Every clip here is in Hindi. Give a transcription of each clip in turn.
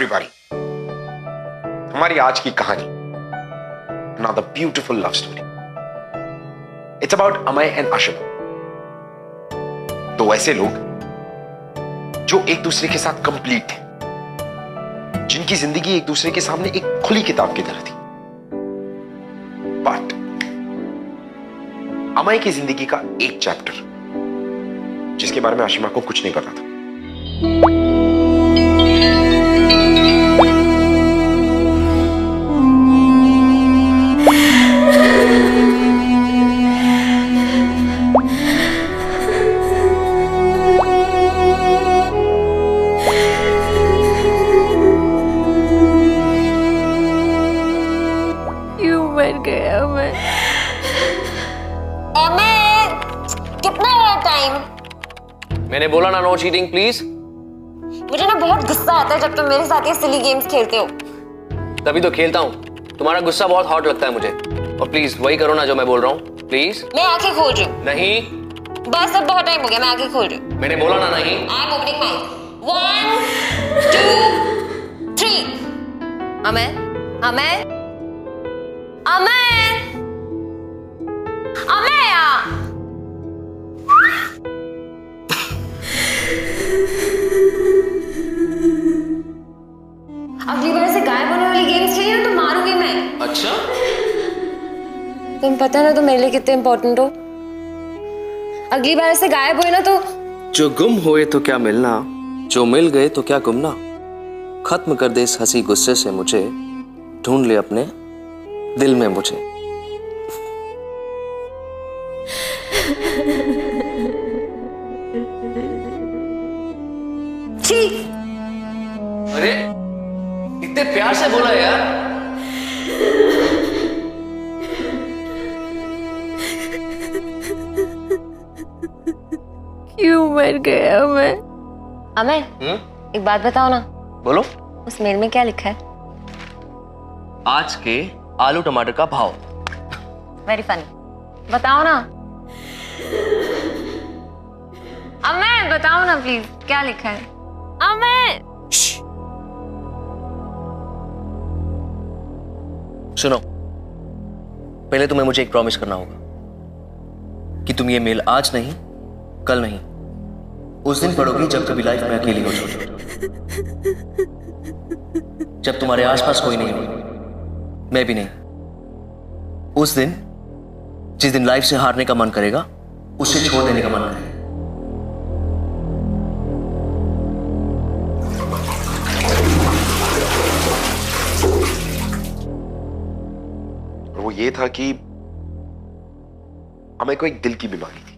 everybody. हमारी आज की कहानी another beautiful love story. It's about Amay and Ashima. दो ऐसे लोग जो एक दूसरे के साथ कंप्लीट थे, जिनकी जिंदगी एक दूसरे के सामने एक खुली किताब की तरह थी. बट अमय की जिंदगी का एक चैप्टर जिसके बारे में आशिमा को कुछ नहीं पता था. मर गया मैं. अमय, कितना रहा टाइम? मैंने बोला ना नो चीटिंग प्लीज. मुझे ना बहुत गुस्सा आता है जब तुम मेरे साथ ये सिली गेम्स खेलते हो. तभी तो खेलता हूँ. तुम्हारा गुस्सा बहुत हॉट लगता है मुझे. और प्लीज वही करो ना जो मैं बोल रहा हूँ. प्लीज. मैं आंखें खोल रही हूँ. नहीं. बस अब बहुत टाइम हो गया, मैं आंखें खोल रही हूँ. मैंने बोला ना नहीं. I am opening my 1 2 3. Amay, Amay, Amay, Amay. अगली बार से गायब होने वाली गेम्स खेली ना तो मारूंगी मैं. अच्छा. तुम पता ना तुम मेरे लिए कितने इम्पोर्टेंट हो. अगली बार से गायब हुए ना तो जो गुम हुए तो क्या मिलना, जो मिल गए तो क्या गुमना. खत्म कर दे इस हंसी गुस्से से मुझे, ढूंढ ले अपने दिल में मुझे. अरे इतने प्यार से बोला यार. क्यों मर गया मैं? अमय, एक बात बताओ ना. बोलो. उस मेल में क्या लिखा है? आज के आलू टमाटर का भाव. Very funny. बताओ ना अमय, बताओ ना प्लीज, क्या लिखा है? अमय. सुनो, पहले तुम्हें मुझे एक प्रॉमिस करना होगा कि तुम ये मेल आज नहीं, कल नहीं, उस दिन पढ़ोगी जब कभी लाइफ में अकेली हो जाओ, जब तुम्हारे आसपास कोई नहीं हो, मैं भी नहीं. उस दिन जिस दिन लाइफ से हारने का मन करेगा, उसे छोड़ देने का मन करेगा. वो ये था कि अमय को एक दिल की बीमारी थी,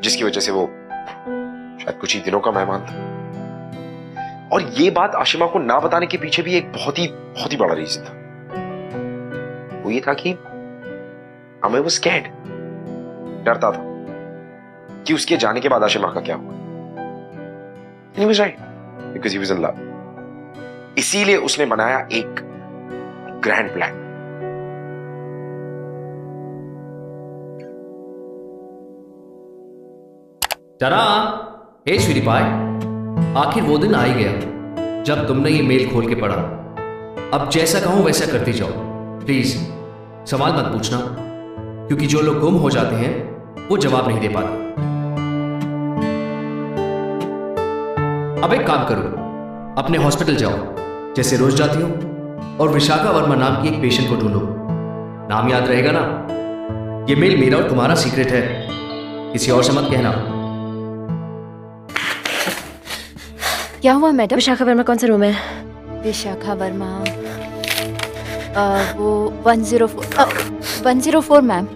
जिसकी वजह से वो शायद कुछ ही दिनों का मेहमान था. और ये बात आशिमा को ना बताने के पीछे भी एक बहुत ही बड़ा रीजन था. वो ये था कि अमय वो स्कैर्ड, डरता था कि उसके जाने के बाद आशिमा का क्या होगा. He was right, because he was in love. इसीलिए उसने बनाया एक ग्रैंड प्लान. टरा, हे श्री पाय, आखिर वो दिन आ ही गया जब तुमने ये मेल खोल के पढ़ा. अब जैसा कहूं वैसा करती जाओ. प्लीज सवाल मत पूछना, क्योंकि जो लोग गुम हो जाते हैं वो जवाब नहीं दे पाते. अब एक काम करो, अपने हॉस्पिटल जाओ जैसे रोज जाती हो, और विशाखा वर्मा नाम की एक पेशेंट को ढूंढो. नाम याद रहेगा ना? ये मेल मेरा और तुम्हारा सीक्रेट है, किसी और से मत कहना. क्या हुआ मैडम? विशाखा वर्मा कौन सा रूम है? विशाखा वर्मा वो 104 मैम.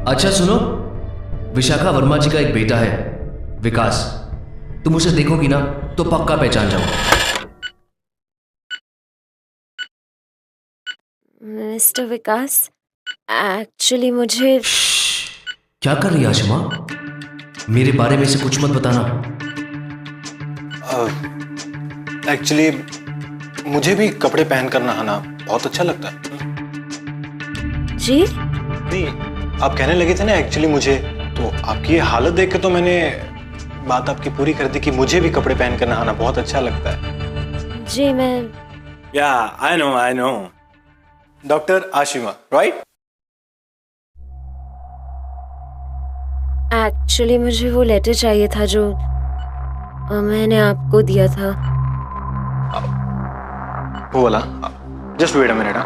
अच्छा सुनो, विशाखा वर्मा जी का एक बेटा है विकास. तुम उसे देखोगी ना तो पक्का पहचान जाओ. मिस्टर विकास, एक्चुअली मुझे. क्या कर रही है आशिमा? मेरे बारे में से कुछ मत बताना. एक्चुअली मुझे भी कपड़े पहन कर नहाना बहुत अच्छा लगता है। जी नहीं, आप कहने लगे थे ना एक्चुअली मुझे, तो आपकी ये हालत देख के तो मैंने बात आपकी पूरी कर दी कि मुझे भी कपड़े पहन कर नहाना बहुत अच्छा लगता है। जी मैं या I know doctor Ashima, right? Actually मुझे वो लेटर चाहिए था जो मैंने आपको दिया था। वो वाला, जस्ट वेट अ मिनट।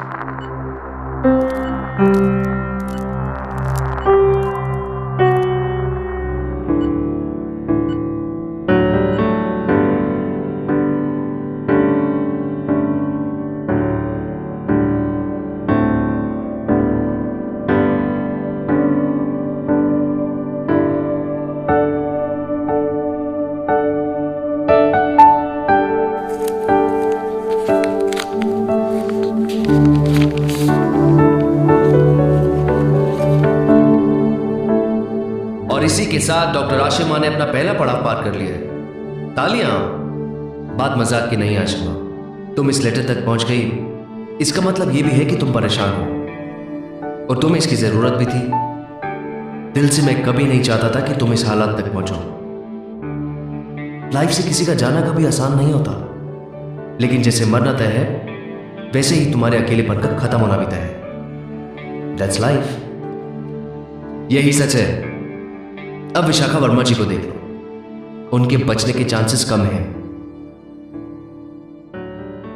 और इसी के साथ डॉक्टर आशिमा ने अपना पहला पड़ाव पार कर लिया है। तालियां। बात मजाक की नहीं आशिमा, तुम इस लेटर तक पहुंच गई, इसका मतलब यह भी है कि तुम परेशान हो और तुम्हें इसकी जरूरत भी थी। दिल से मैं कभी नहीं चाहता था कि तुम इस हालात तक पहुंचो। लाइफ से किसी का जाना कभी आसान नहीं होता, लेकिन जैसे मरना तय है वैसे ही तुम्हारे अकेलेपन का खत्म होना भी तय है। दैट्स लाइफ, यही सच है। अब विशाखा वर्मा जी को देख लो, उनके बचने के चांसेस कम हैं,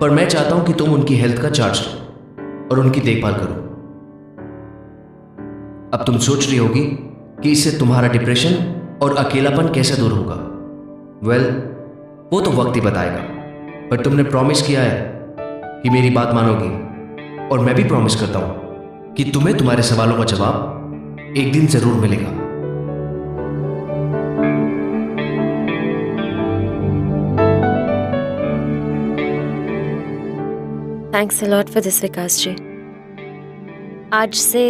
पर मैं चाहता हूं कि तुम उनकी हेल्थ का चार्ज लो और उनकी देखभाल करो। अब तुम सोच रही होगी कि इससे तुम्हारा डिप्रेशन और अकेलापन कैसे दूर होगा। वेल, वो तो वक्त ही बताएगा, पर तुमने प्रॉमिस किया है कि मेरी बात मानोगी, और मैं भी प्रॉमिस करता हूं कि तुम्हें तुम्हारे सवालों का जवाब एक दिन जरूर मिलेगा। Thanks a lot for this Vikas ji. आज से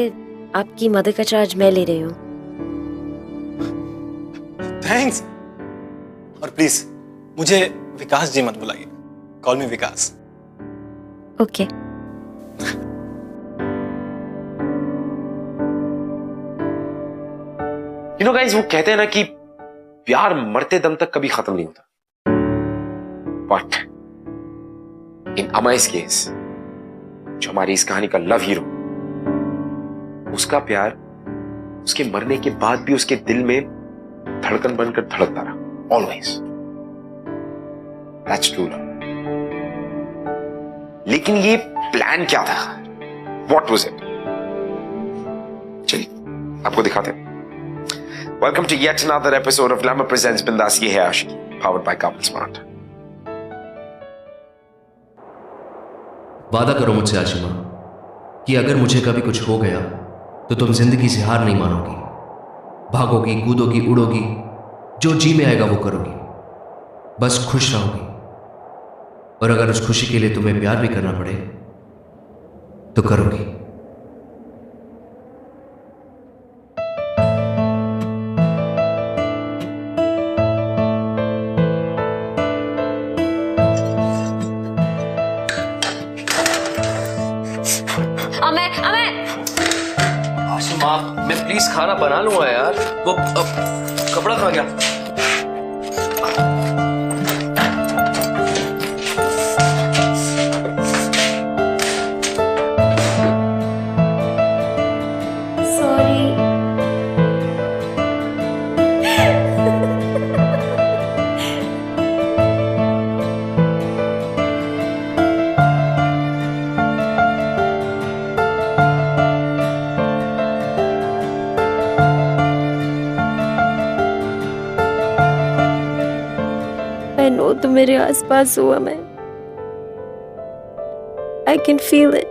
आपकी मदर का चार्ज मैं ले रही हूँ। थैंक्स। और प्लीज मुझे विकास जी मत बुलाइए, call me Vikas. Okay. You know guys, वो कहते हैं ना कि प्यार मरते दम तक कभी खत्म नहीं होता, बट इन अमाइस केस, जो हमारी इस कहानी का लव हीरो, उसका प्यार उसके मरने के बाद भी उसके दिल में धड़कन बनकर धड़कता रहा, ऑलवेज। That's true love. लेकिन ये प्लान क्या था? What was it? चलिए आपको दिखाते हैं। Welcome to yet another episode of Glamour presents Bindaas. ये है Aashiqui, powered by couple smart. वादा करो मुझसे आशिमा कि अगर मुझे कभी कुछ हो गया तो तुम जिंदगी से हार नहीं मानोगी, भागोगी, कूदोगी, उड़ोगी, जो जी में आएगा वो करोगी, बस खुश रहोगी। और अगर उस खुशी के लिए तुम्हें प्यार भी करना पड़े तो करोगी। अमे अमे आशिमा, मैं प्लीज खाना बना लूंगा यार। वो कपड़ा कहाँ गया? सॉरी। I know तुम मेरे आसपास हो, मैं I can feel it.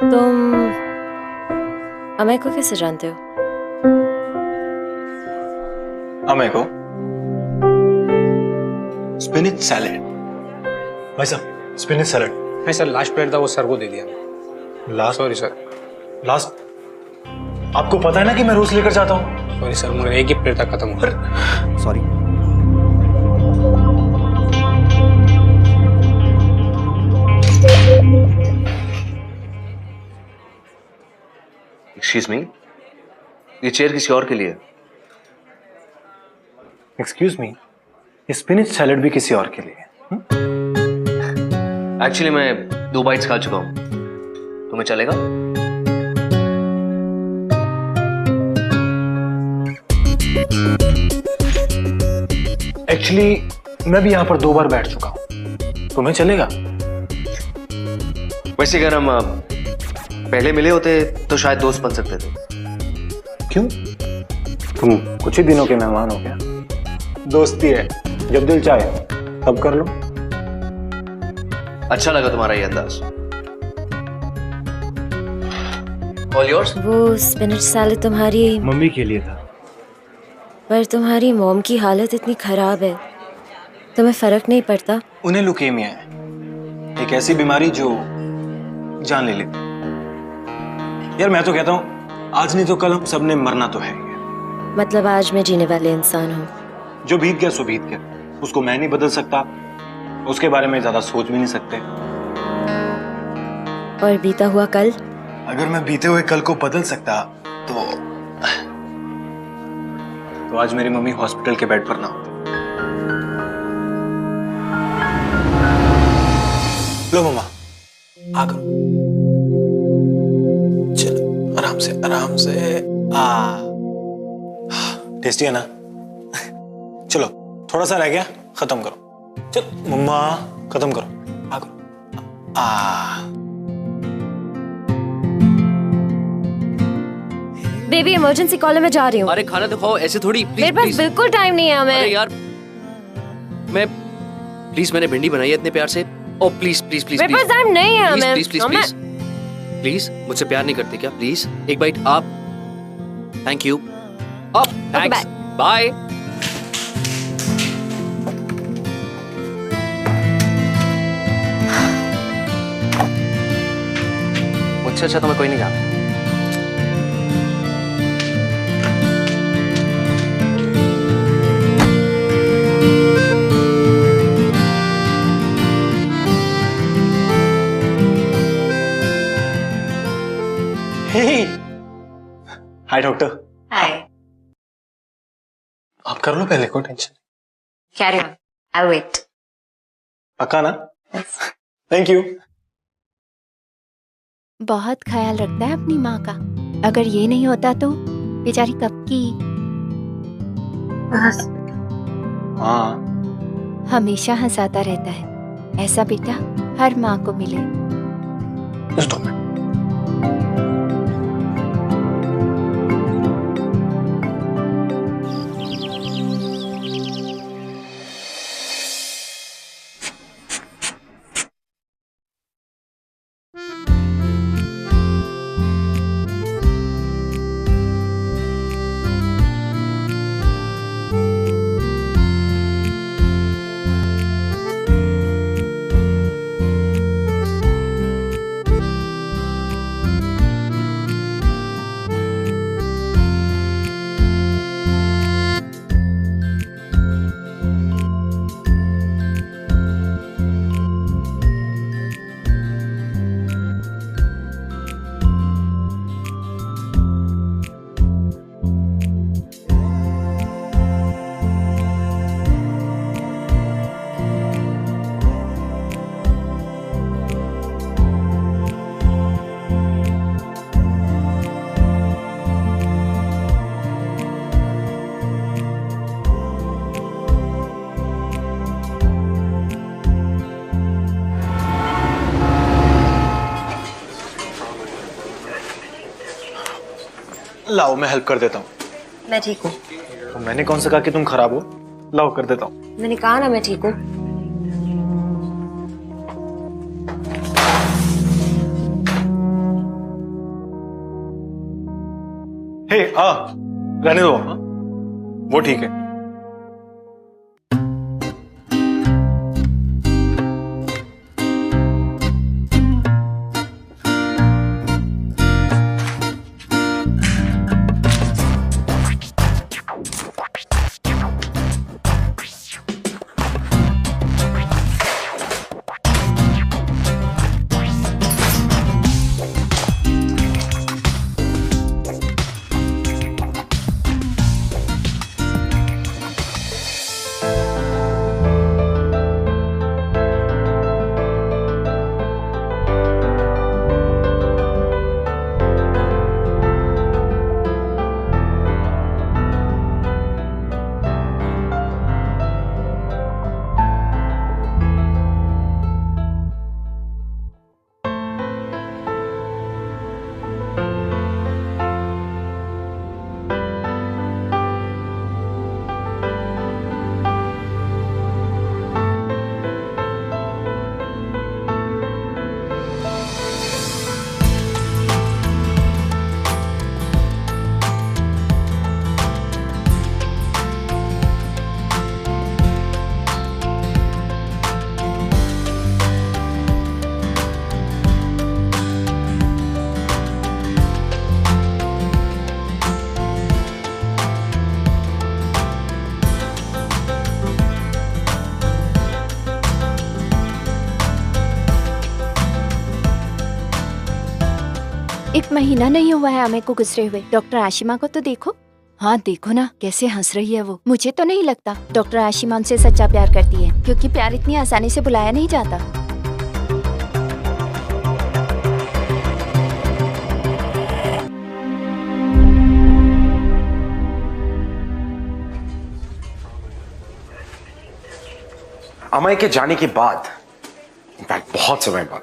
तुम अमय को कैसे जानते हो? अमय को? Spinach salad. भाई साहब स्पिनिच सैलेड। नहीं सर, लास्ट प्लेट था वो सर को दे दिया। लास्ट? Sorry sir. लास्ट? आपको पता है ना कि मैं रोज लेकर जाता हूँ। सॉरी सर, मेरा एक ही प्लेट था, खत्म हो गया। सॉरी। एक्सक्यूज मी, ये चेयर किसी और के लिए है। एक्सक्यूज मी, ये स्पिनिच सैलेड भी किसी और के लिए है। एक्चुअली मैं 2 बाइट्स खा चुका हूं, तुम्हें चलेगा? एक्चुअली मैं भी यहाँ पर 2 बार बैठ चुका हूँ, तुम्हें चलेगा? वैसे अगर हम पहले मिले होते तो शायद दोस्त बन सकते थे। क्यों? तुम कुछ ही दिनों के मेहमान हो क्या? दोस्ती है, जब दिल चाहे तब कर लो। अच्छा लगा तुम्हारा ये अंदाज। All yours. वो स्पिनच सैलेड तुम्हारी मम्मी के लिए था। पर तुम्हारी मॉम की हालत इतनी खराब है, तुम्हें फर्क नहीं पड़ता? उन्हें लुकेमिया है, एक ऐसी बीमारी जो जान ले लेती। यार मैं तो कहता हूँ आज नहीं तो कल हम सबने मरना तो है। मतलब आज मैं जीने वाले इंसान हूँ। जो बीत गया सो बीत गया, उसको मैं नहीं बदल सकता, उसके बारे में ज्यादा सोच भी नहीं सकते। और बीता हुआ कल? अगर मैं बीते हुए कल को बदल सकता तो आज मेरी मम्मी हॉस्पिटल के बेड पर ना होती। लो मम्मा, आ करो। चलो आराम से टेस्टी है ना? चलो थोड़ा सा रह गया, खत्म करो। चलो मम्मा खत्म करो, आ करो। बेबी इमरजेंसी कॉल है, मैं जा रही हूँ। अरे खाना तो खाओ, ऐसे थोड़ी। प्लीज मेरे पास प्लीज। बिल्कुल टाइम नहीं है। अरे यार मैंने भिंडी बनाई है इतने प्यार से। ओ प्लीज प्लीज प्लीज मेरे पास टाइम नहीं है। प्लीज प्लीज प्लीज प्लीज मुझसे प्यार नहीं करते क्या? प्लीज एक बाइट आप। Thank you. अप थैंक्स, बाय। मुझसे अच्छा तो मैं कोई नहीं जानता। Hi doctor. हाय। आप कर लो पहले, कोई tension. Carry on, I will wait. पक्का ना? Thank you. बहुत ख्याल रखता है अपनी माँ का। अगर ये नहीं होता तो बेचारी कब की। हाँ, हमेशा हंसाता रहता है। ऐसा बेटा हर माँ को मिले। just 2 minute. लाओ मैं हेल्प कर देता हूँ। मैं ठीक हूँ। तो मैंने कौन सा कहा कि तुम खराब हो? लाओ कर देता हूँ। मैंने कहा ना मैं ठीक हूँ। हे रहने दो, हाँ? वो ठीक है। एक महीना नहीं हुआ है हमें को गुजरे हुए। डॉक्टर आशिमा को तो देखो। हाँ देखो ना कैसे हंस रही है वो। मुझे तो नहीं लगता डॉक्टर आशिमा उनसे सच्चा प्यार करती है, क्योंकि प्यार इतनी आसानी से बुलाया नहीं जाता। अमय के जाने के बाद, इनफैक्ट बहुत समय बाद,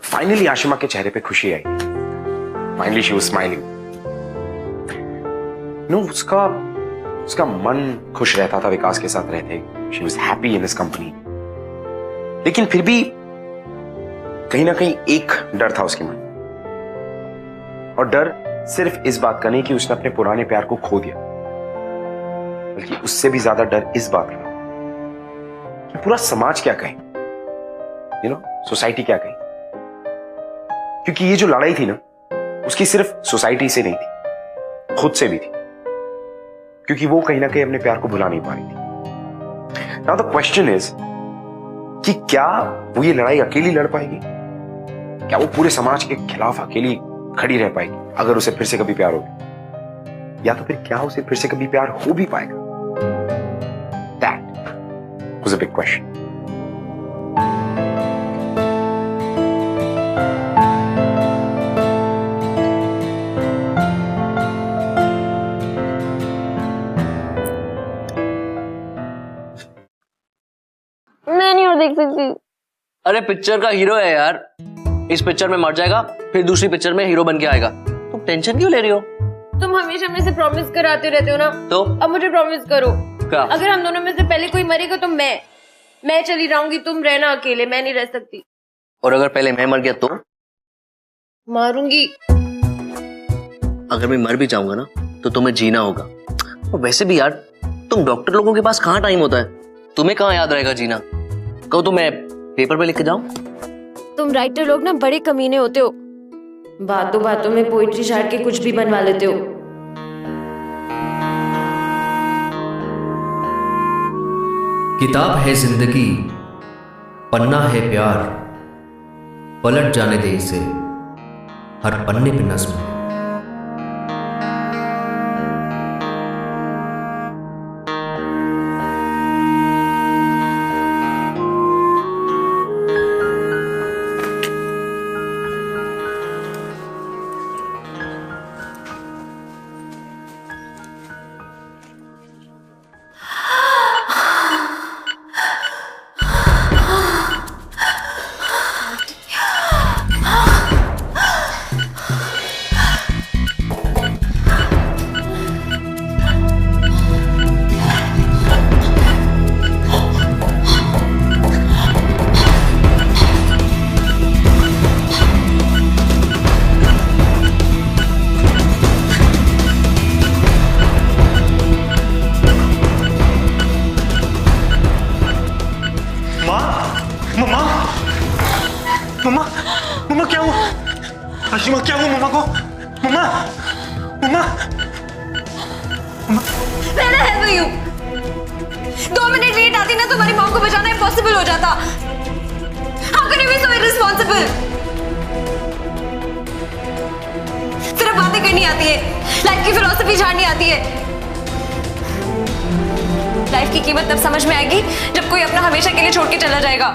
फाइनली आशिमा के चेहरे पे खुशी आई। Finally she was smiling. No, उसका मन खुश रहता था विकास के साथ रहते। She was happy in his company. लेकिन फिर भी कहीं ना कहीं एक डर था उसके मन। और डर सिर्फ इस बात का नहीं कि उसने अपने पुराने प्यार को खो दिया, बल्कि उससे भी ज्यादा डर इस बात का कि पूरा समाज क्या कहे, सोसाइटी क्या कहे। क्योंकि ये जो लड़ाई थी ना, उसकी सिर्फ सोसाइटी से नहीं थी, खुद से भी थी। क्योंकि वो कहीं ना कहीं अपने प्यार को भुला नहीं पा रही थी। नाउ द क्वेश्चन इज कि क्या वो ये लड़ाई अकेली लड़ पाएगी? क्या वो पूरे समाज के खिलाफ अकेली खड़ी रह पाएगी अगर उसे फिर से कभी प्यार होगा? या तो फिर क्या उसे फिर से कभी प्यार हो भी पाएगा? That was a big question. मैं नहीं और देख सकती। अरे पिक्चर का हीरो है यार, इस पिक्चर में मर जाएगा, फिर दूसरी पिक्चर में हीरो बन के आएगा। तुम टेंशन क्यों ले रही हो? तुम हमेशा मेरे से प्रॉमिस कराते रहते हो ना, तो अब मुझे प्रॉमिस करो। क्या? अगर हम दोनों में से पहले कोई मरेगा तो मैं चली जाऊंगी, तुम रहना अकेले, मैं नहीं रह सकती। और अगर पहले मैं मर गया तो? मारूंगी। अगर मैं मर भी जाऊंगा ना तो तुम्हें जीना होगा। और वैसे भी यार, तुम डॉक्टर लोगों के पास कहाँ टाइम होता है, तुम्हें कहाँ याद रहेगा जीना? कहो तो मैं पेपर पे लिख के जाऊं? तुम राइटर लोग ना बड़े कमीने होते हो, बातों बातों में पोइट्री छाड़ के कुछ भी बनवा लेते हो। किताब है जिंदगी, पन्ना है प्यार, पलट जाने दे इसे, हर पन्ने पे नज्म है। माँ, मम्मा, मम्मा, मम्मा क्या हुआ? आशिमा क्या हुआ मम्मा को? मम्मा, मम्मा, रहना है तो यूं 2 मिनट लेट आती ना, तुम्हारी मॉम को बचाना इम्पॉसिबल हो जाता। How can you be so irresponsible? सिर्फ बातें करनी आती है, लाइफ की फिलॉसफी जाननी आती है। लाइफ की कीमत तब समझ में आएगी जब कोई अपना हमेशा के लिए छोड़ के चला जाएगा।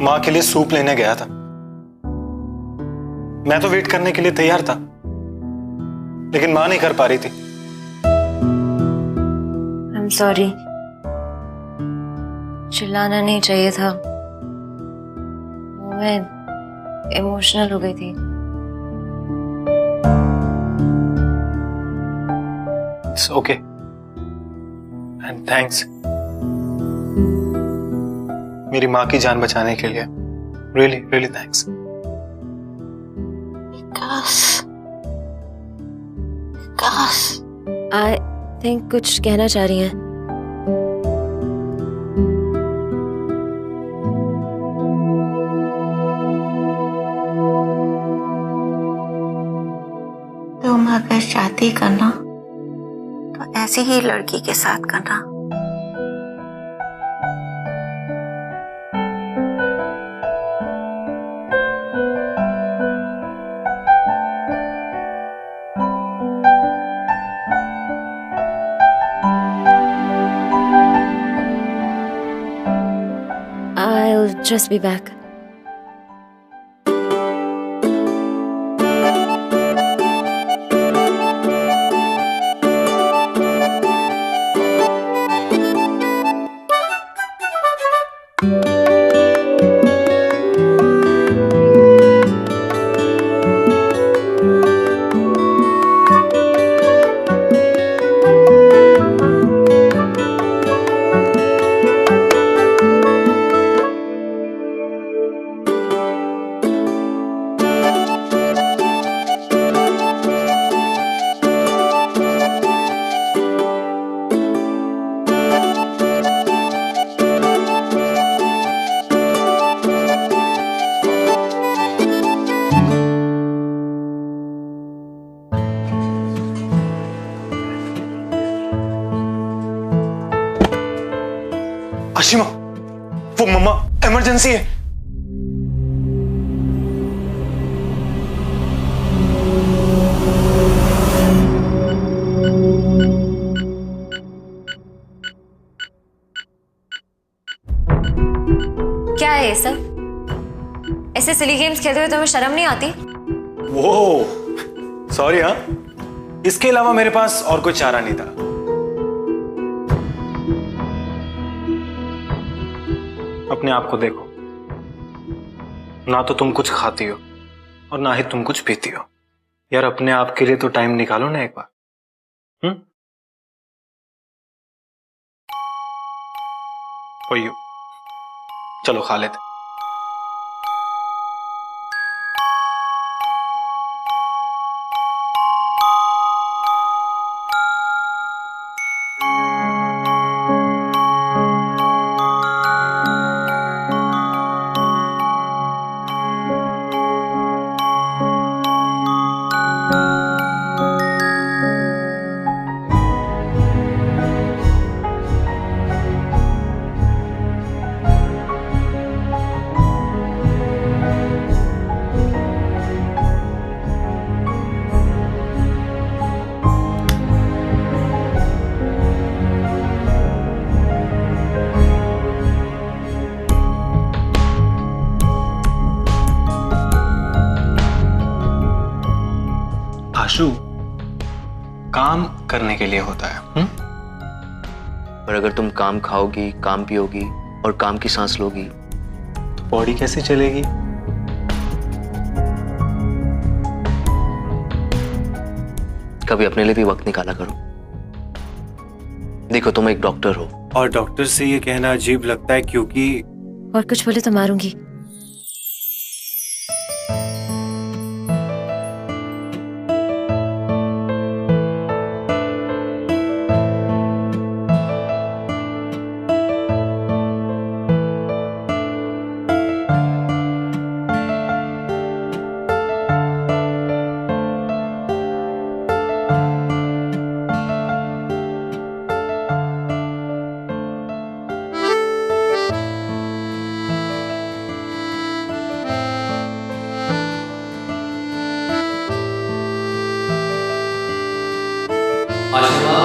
माँ के लिए सूप लेने गया था। मैं तो वेट करने के लिए तैयार था, लेकिन माँ नहीं कर पा रही थी। I'm sorry. चिल्लाना नहीं चाहिए था, मैं इमोशनल हो गई थी। It's okay. And thanks. मेरी माँ की जान बचाने के लिए really, really thanks. I think कुछ कहना चाह रही हैं। तुम अगर शादी करना तो ऐसी ही लड़की के साथ करना। I'll just be back. Ashima, वो मम्मा इमरजेंसी है। क्या है ये सब? ऐसे सिली गेम्स खेलते हुए तुम्हें शर्म नहीं आती? वो सॉरी। हाँ, इसके अलावा मेरे पास और कोई चारा नहीं था। अपने आप को देखो, ना तो तुम कुछ खाती हो और ना ही तुम कुछ पीती हो। यार अपने आप के लिए तो टाइम निकालो ना एक बार। ओयो, चलो खा लेते। आशु, काम करने के लिए होता है। पर अगर तुम काम खाओगी, काम पियोगी और काम की सांस लोगी तो बॉडी कैसे चलेगी? कभी अपने लिए भी वक्त निकाला करो। देखो तुम एक डॉक्टर हो, और डॉक्टर से ये कहना अजीब लगता है क्योंकि और कुछ बोले तो मारूंगी। आशिमा,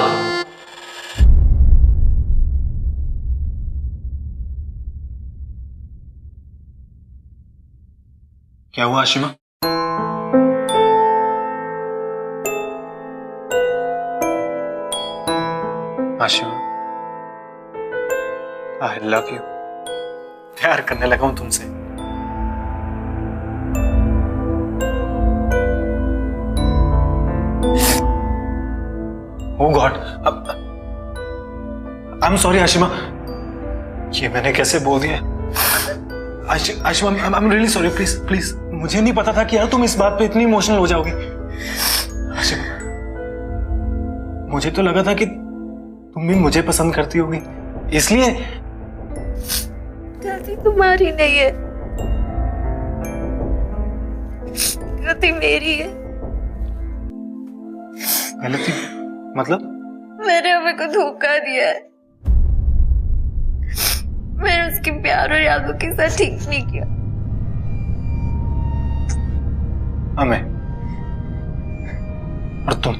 क्या हुआ Ashima? Ashima, I love you. प्यार करने लगा हूं तुमसे। Oh God, I am sorry Ashima, ये मैंने कैसे बोल दिया? Ashima, I am really sorry, please please. मुझे नहीं पता था कि यार तुम इस बात पे इतनी इमोशनल हो जाओगी। आशिमा, मुझे तो लगा था कि तुम भी मुझे पसंद करती होगी, इसलिए। गलती तुम्हारी नहीं है, गलती मेरी है। गलती मतलब? मैंने हमें को धोखा दिया है। मैंने उसके प्यार और यादों के साथ ठीक नहीं किया। हमें और तुम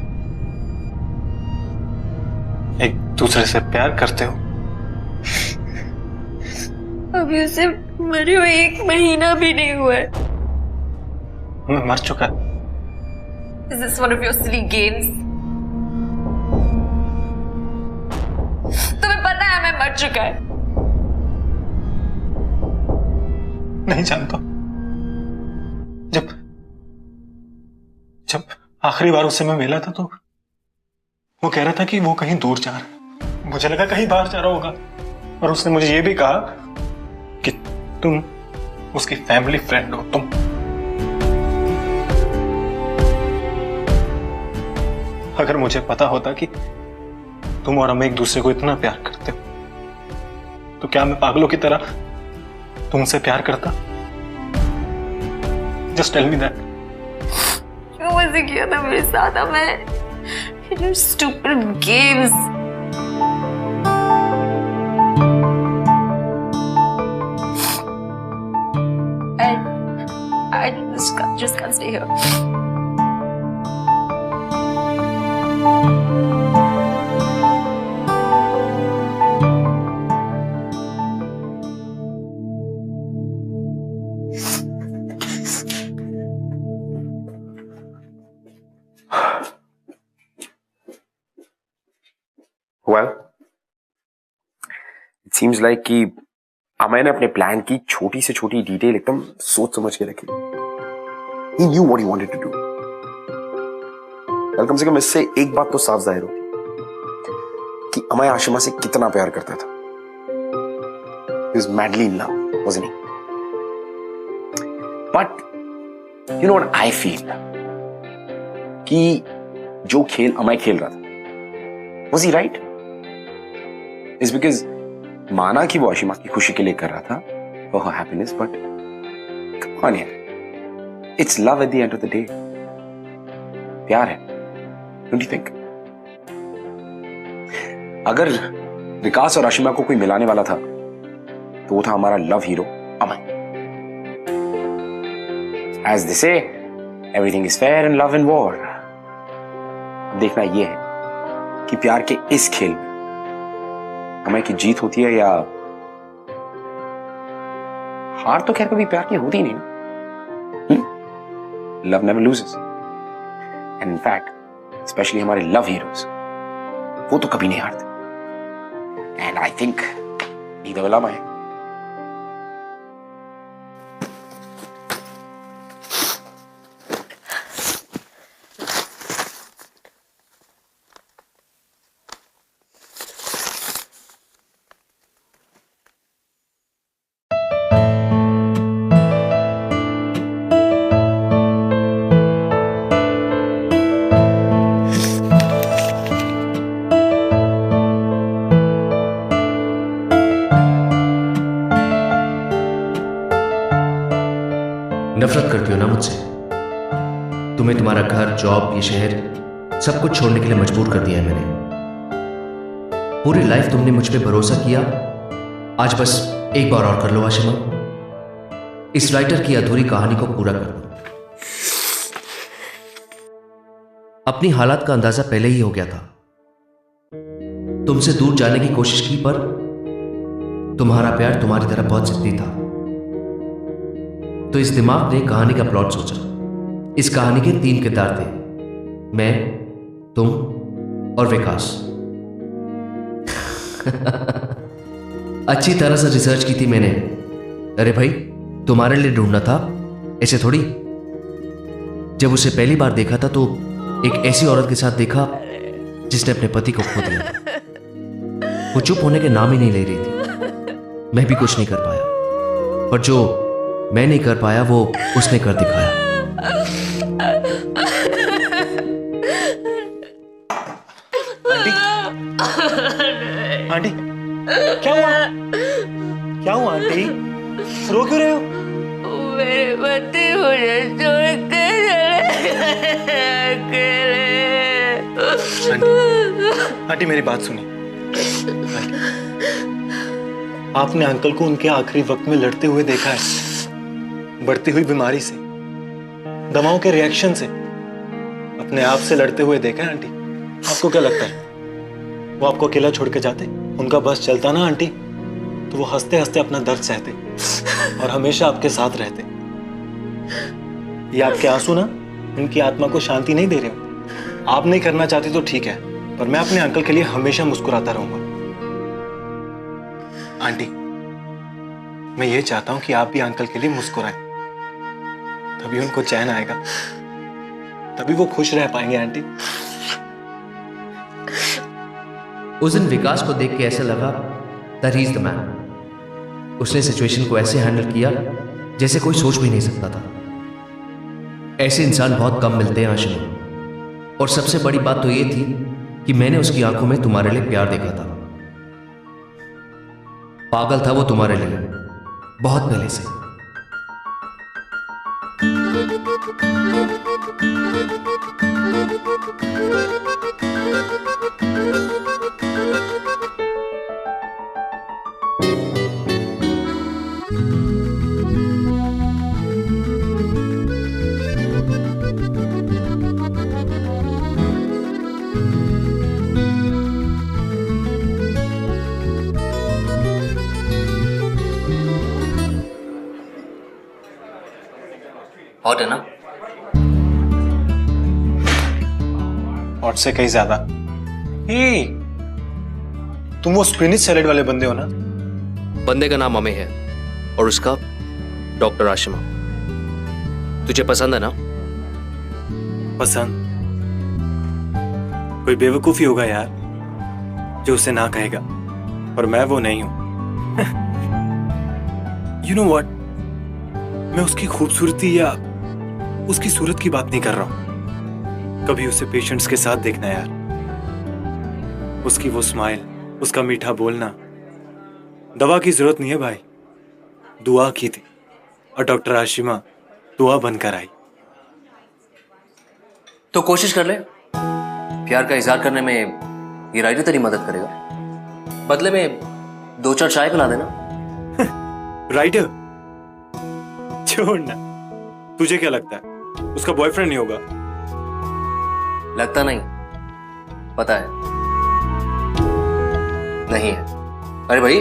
एक दूसरे से प्यार करते हो? अभी उसे मरे हुए 1 महीना भी नहीं हुआ है। मैं मर चुका है। Is this one of your silly games? तुम्हें पता है मैं मर चुका है। नहीं जानता। जब आखिरी बार उससे मैं मिला था तो वो कह रहा था कि वो कहीं दूर जा रहा है। मुझे लगा कहीं बाहर जा रहा होगा, और उसने मुझे ये भी कहा कि तुम उसकी फैमिली फ्रेंड हो। तुम अगर मुझे पता होता कि तुम और हम एक दूसरे को इतना प्यार करते हो, तो क्या मैं पागलों की तरह तुमसे प्यार करता? Just tell me that. क्यों मजे किया था मेरे साथ? मैं your stupid games. I just can't stay here. Well, it seems like कि अमय ने अपने प्लान की छोटी से छोटी डिटेल एकदम सोच समझ के रखी। He knew what he wanted to do. कल कम से कम इससे एक बात तो साफ जाहिर होती कि अमय आशिमा से कितना प्यार करता था। He was madly in love, wasn't he? But you know what I feel? कि जो खेल अमय खेल रहा था, was he right? It's because माना कि वो आशिमा की खुशी के लिए कर रहा था, for her happiness, but come on यार, it's love at the end of the day. प्यार है, don't you think? अगर विकास और आशिमा को कोई मिलाने वाला था, तो वो था हमारा love hero Amay. As they say, everything is fair in love and war. अब देखना ये है कि प्यार के इस खेल में अमय की जीत होती है या हार। तो खैर कभी प्यार की होती नहीं ना। Love never loses, and in fact specially हमारे लव हीरोज, वो तो कभी नहीं हारते। And I think neither will Amay. नफरत करती हो ना मुझसे? तुम्हें तुम्हारा घर, जॉब, ये शहर सब कुछ छोड़ने के लिए मजबूर कर दिया है मैंने। पूरी लाइफ तुमने मुझ पे भरोसा किया, आज बस एक बार और कर लो आशिमा। इस राइटर की अधूरी कहानी को पूरा कर दो। अपनी हालात का अंदाजा पहले ही हो गया था, तुमसे दूर जाने की कोशिश की, पर तुम्हारा प्यार तुम्हारी तरह बहुत जिद्दी था। तो इस दिमाग ने कहानी का प्लॉट सोचा। इस कहानी के 3 किरदार थे, मैं, तुम और विकास। अच्छी तरह से रिसर्च की थी मैंने। अरे भाई, तुम्हारे लिए ढूंढना था, ऐसे थोड़ी। जब उसे पहली बार देखा था तो एक ऐसी औरत के साथ देखा जिसने अपने पति को खो दिया। वो चुप होने के नाम ही नहीं ले रही थी। मैं भी कुछ नहीं कर पाया, पर जो मैं नहीं कर पाया वो उसने कर दिखाया। आंटी, आंटी, क्या हुआ? क्या हुआ आंटी? रो क्यों रहे हो? मेरे पति मुझे छोड़ के चले अकेले। आंटी, आंटी मेरी बात सुनिए। आपने अंकल को उनके आखिरी वक्त में लड़ते हुए देखा है, बढ़ती हुई बीमारी से, दवाओं के रिएक्शन से, अपने आप से लड़ते हुए देखा है। आंटी, आपको क्या लगता है वो आपको अकेला छोड़ के जाते? उनका बस चलता ना आंटी, तो वो हंसते हंसते अपना दर्द सहते और हमेशा आपके साथ रहते। ये आपके आंसू ना उनकी आत्मा को शांति नहीं दे रहे। आप नहीं करना चाहती तो ठीक है, पर मैं अपने अंकल के लिए हमेशा मुस्कुराता रहूंगा। आंटी, मैं ये चाहता हूं कि आप भी अंकल के लिए मुस्कुराएं, तभी उनको चैन आएगा, तभी वो खुश रह पाएंगे। आंटी, उस दिन विकास को देख के ऐसा लगा that he is the man. उसने सिचुएशन को ऐसे हैंडल किया जैसे कोई सोच भी नहीं सकता था। ऐसे इंसान बहुत कम मिलते हैं आशिमा। और सबसे बड़ी बात तो ये थी कि मैंने उसकी आंखों में तुम्हारे लिए प्यार देखा था। पागल था वो तुम्हारे लिए बहुत पहले से। हॉट है ना? हॉट से कहीं ज्यादा। हे, तुम वो स्पिनिच सैलेड वाले बंदे हो ना? बंदे का नाम अमे है और उसका डॉक्टर आशिमा। तुझे पसंद है ना? पसंद? कोई बेवकूफी होगा यार जो उसे ना कहेगा, पर मैं वो नहीं हूं। यू नो व्हाट, मैं उसकी खूबसूरती या उसकी सूरत की बात नहीं कर रहा हूं। कभी उसे पेशेंट्स के साथ देखना यार, उसकी वो स्माइल, उसका मीठा बोलना। दवा की जरूरत नहीं है भाई, दुआ की थी और डॉक्टर आशिमा दुआ बनकर आई। तो कोशिश कर ले। प्यार का इजहार करने में ये राइटर तेरी मदद करेगा। बदले में 2-4 चाय पिला देना। राइटर छोड़ना। तुझे क्या लगता है उसका बॉयफ्रेंड नहीं होगा? लगता नहीं, पता है। नहीं है। अरे भाई,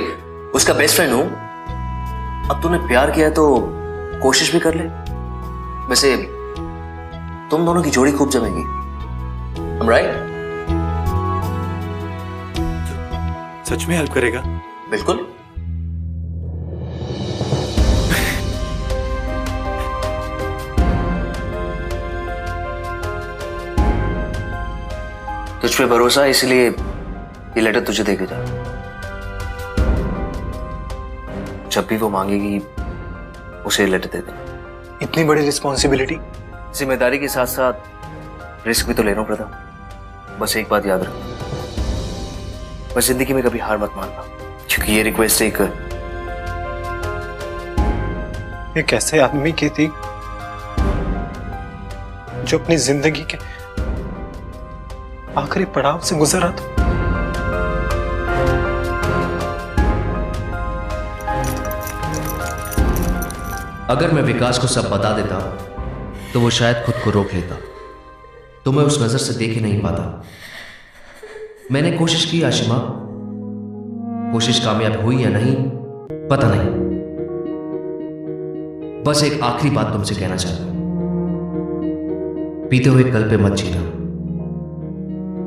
उसका बेस्ट फ्रेंड हूं। अब तूने प्यार किया है तो कोशिश भी कर ले। वैसे तुम दोनों की जोड़ी खूब जमेगी। I'm right? सच में हेल्प करेगा? बिल्कुल। तुझ पे भरोसा है, इसलिए ये लेटर तुझे देके जा। जब भी वो मांगेगी उसे लेटर दे देना। इतनी बड़ी रिस्पॉन्सिबिलिटी? जिम्मेदारी के साथ साथ रिस्क भी तो ले रहा हूं प्रताप। बस एक बात याद रख, बस जिंदगी में कभी हार मत मानना, क्योंकि ये रिक्वेस्ट एक ऐसे आदमी की थी जो अपनी जिंदगी के आखिरी पड़ाव से गुजर रहा था। अगर मैं विकास को सब बता देता तो वो शायद खुद को रोक लेता, तो मैं उस नजर से देख ही नहीं पाता। मैंने कोशिश की आशिमा, कोशिश कामयाब हुई या नहीं पता नहीं। बस एक आखिरी बात तुमसे कहना चाहता हूं, पीते हुए कल पे मत जीना,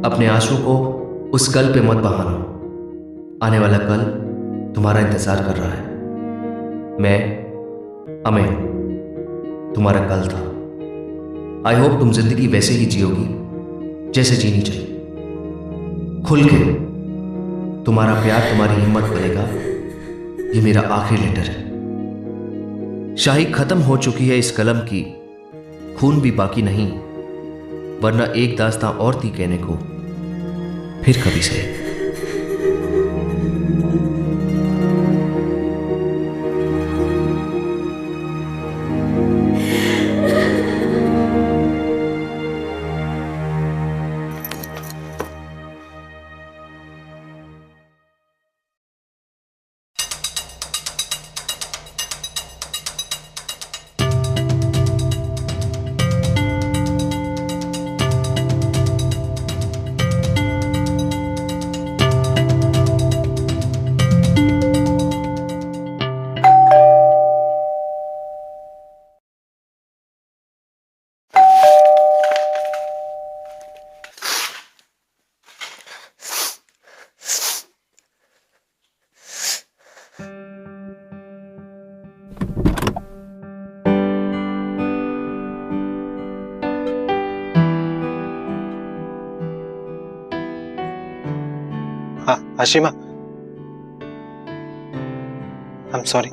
अपने आंसू को उस कल पे मत बहाना। आने वाला कल तुम्हारा इंतजार कर रहा है। मैं अमेय तुम्हारा कल था। आई होप तुम जिंदगी वैसे ही जियोगी जैसे जीनी चाहिए, खुल के। तुम्हारा प्यार तुम्हारी हिम्मत बनेगा। ये मेरा आखिरी लेटर है। शाही खत्म हो चुकी है इस कलम की, खून भी बाकी नहीं, वरना एक दास्तां और थी कहने को, फिर कभी सही। Ashima, I'm sorry.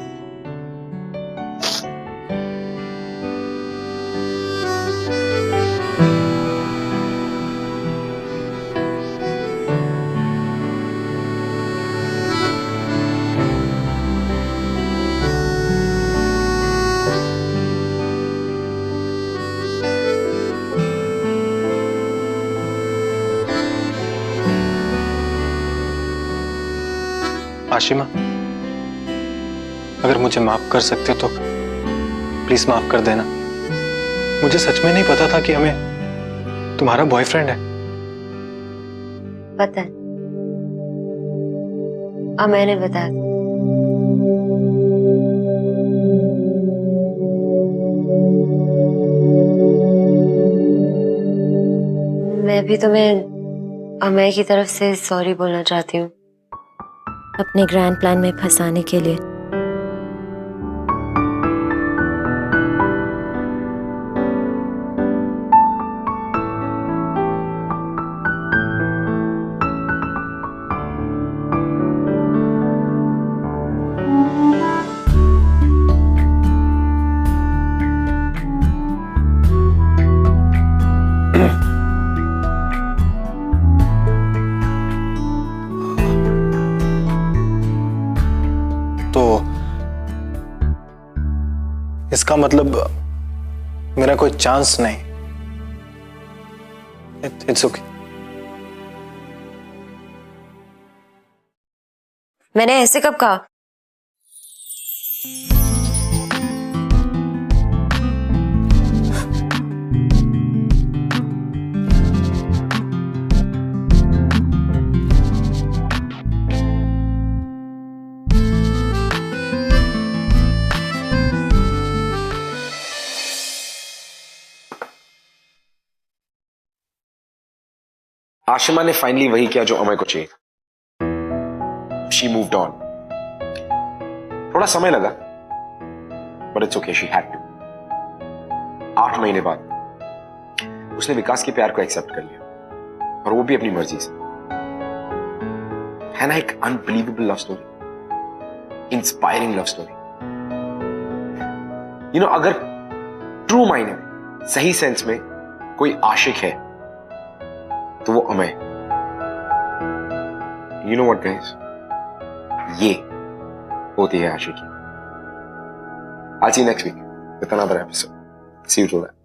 आशिमा, अगर मुझे माफ कर सकते तो प्लीज माफ कर देना। मुझे सच में नहीं पता था कि हमें तुम्हारा बॉयफ्रेंड है। पता है, अब मैंने बताया था। मैं भी तुम्हें अमेय की तरफ से सॉरी बोलना चाहती हूँ, अपने ग्रैंड प्लान में फंसाने के लिए। इसका मतलब मेरा कोई चांस नहीं। It's okay. मैंने ऐसे कब कहा? आशिमा ने फाइनली वही किया जो अमेय को चाहिए। She moved on. थोड़ा समय लगा, but it's okay, she had to. 8 महीने बाद उसने विकास के प्यार को एक्सेप्ट कर लिया, और वो भी अपनी मर्जी से। है ना एक unbelievable love story, inspiring love story. You know, अगर ट्रू मायने में, सही सेंस में कोई आशिक है तो वो Amey. You know what guys, ये होती है आशिकी। I'll see you next week with another episode. See you till then.